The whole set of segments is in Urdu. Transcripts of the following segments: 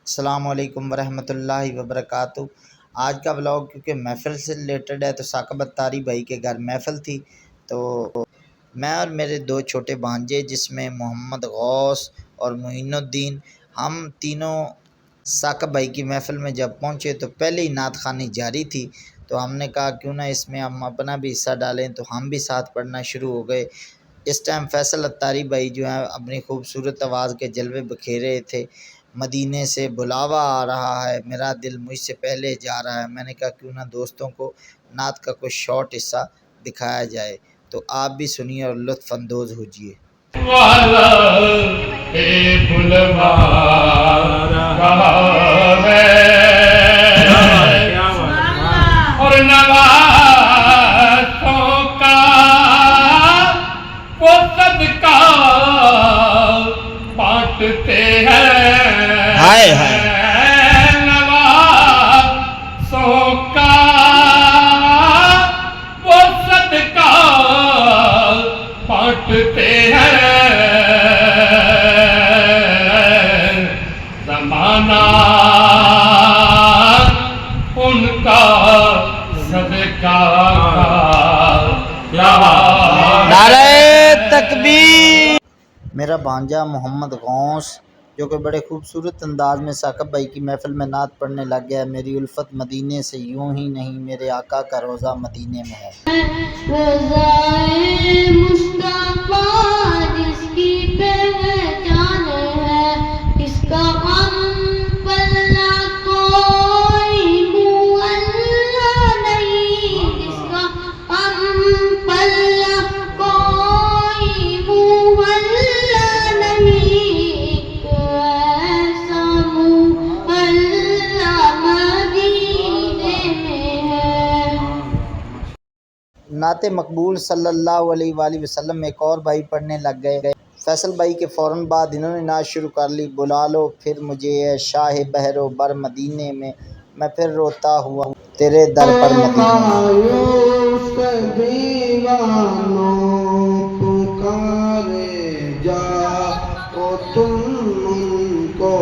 السلام علیکم ورحمۃ اللہ وبرکاتہ۔ آج کا ولاگ کیونکہ محفل سے ریلیٹڈ ہے تو ثاقب اتاری بھائی کے گھر محفل تھی، تو میں اور میرے دو چھوٹے بھانجے جس میں محمد غوث اور معین الدین، ہم تینوں ثاقب بھائی کی محفل میں جب پہنچے تو پہلے ہی نعت خوانی جاری تھی، تو ہم نے کہا کیوں نہ اس میں ہم اپنا بھی حصہ ڈالیں، تو ہم بھی ساتھ پڑھنا شروع ہو گئے۔ اس ٹائم فیصل اتاری بھائی جو ہیں اپنی خوبصورت آواز کے جلوے بکھیرے تھے۔ مدینے سے بلاوا آ رہا ہے، میرا دل مجھ سے پہلے جا رہا ہے۔ میں نے کہا کیوں نہ دوستوں کو نعت کا کچھ شارٹ حصہ دکھایا جائے، تو آپ بھی سنیے اور لطف اندوز ہوجیے۔ ہائے ہائے بانٹتے ہیں زمانہ ان کا صدقہ نعرہ تکبیر۔ میرا بھانجا محمد غوث جو کہ بڑے خوبصورت انداز میں ثاقب بھائی کی محفل میں نعت پڑھنے لگ گیا۔ میری الفت مدینے سے یوں ہی نہیں، میرے آقا کا روزہ مدینے میں ہے۔ رضائے مصطفیٰ جس کی پہچان ہے، اس کا ہم پلہ کوئی معلّہ نہیں، جس کا ہم پلہ کوئی معلّہ نہیں، ایسا معلّہ مدینے میں ہے۔ نعت مقبول صلی اللہ علیہ وآلہ وسلم ایک اور بھائی پڑھنے لگ گئے۔ فیصل بھائی کے فوراً بعد انہوں نے نعت شروع کر لی۔ بلا لو پھر مجھے اے شاہ بحر و بر مدینے میں، میں پھر روتا ہوا تیرے در پر مدینے میں۔ پکارے جا تم کو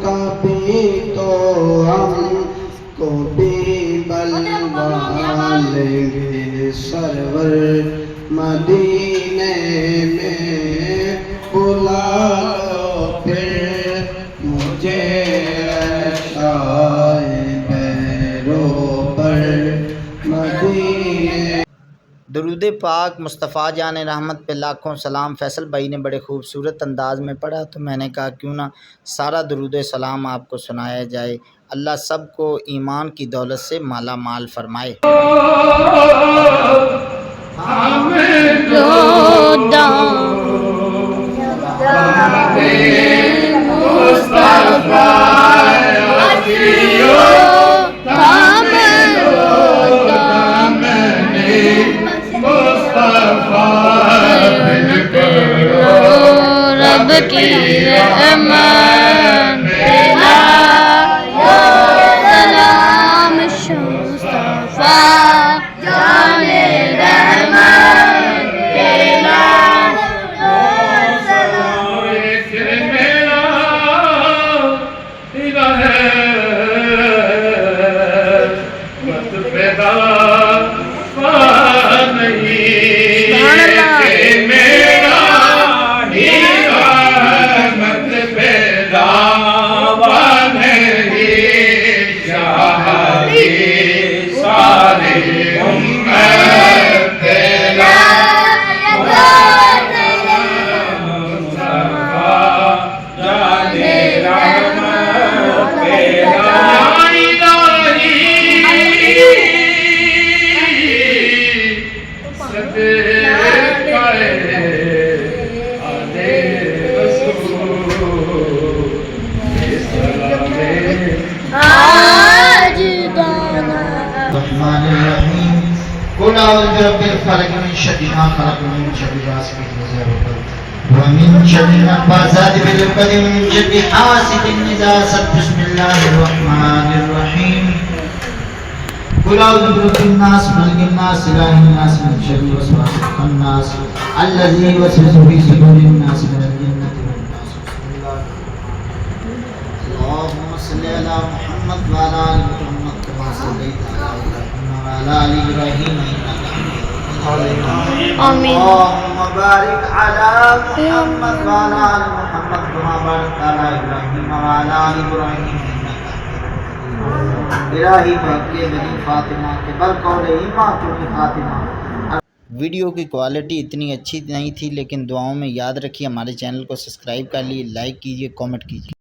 کبھی تو ہم کو بھی بلوا لیں گے سرور مدینے میں۔ بلا لو پھر مجھے شاہ بحرو پر مدینے۔ درود پاک مصطفیٰ جان رحمت پہ لاکھوں سلام۔ فیصل بھائی نے بڑے خوبصورت انداز میں پڑھا تو میں نے کہا کیوں نہ سارا درود سلام آپ کو سنایا جائے۔ اللہ سب کو ایمان کی دولت سے مالا مال فرمائے۔ رب کی رحمت تیرا یا سلام مصطفیٰ جان رحمت تیرا یا سلام۔ میرا ہے مت پیدا نہیں، میرا مت پیدا نہیں، شاہی ساری امت تیرا الرحمن الرحیم قل اعوذ برب الفلق من شر ما خلق ومن شر غاسق اذا وقب ومن شر النفاثات في العقد ومن شر حاسد اذا حسد بسم الله الرحمن الرحیم قل اعوذ برب الناس ملك الناس اله الناس من شر الوسواس الخناس الذي يوسوس في صدور الناس من الجنة والناس. اللهم صل على محمد وعلى آل محمد كما صليت على إبراهيم وعلى آل إبراهيم إنك حميد مجيد آمين. اللهم بارك على محمد وعلى آل محمد كما باركت على إبراهيم وعلى آل إبراهيم إنك الہی بھگ کے بنی فاطمہ کے برقول ایمان کی فاطمہ. ویڈیو کی کوالٹی اتنی اچھی نہیں تھی، لیکن دعاؤں میں یاد رکھیے. ہمارے چینل کو سبسکرائب کر لیے، لائک کیجیے، کامنٹ کیجیے.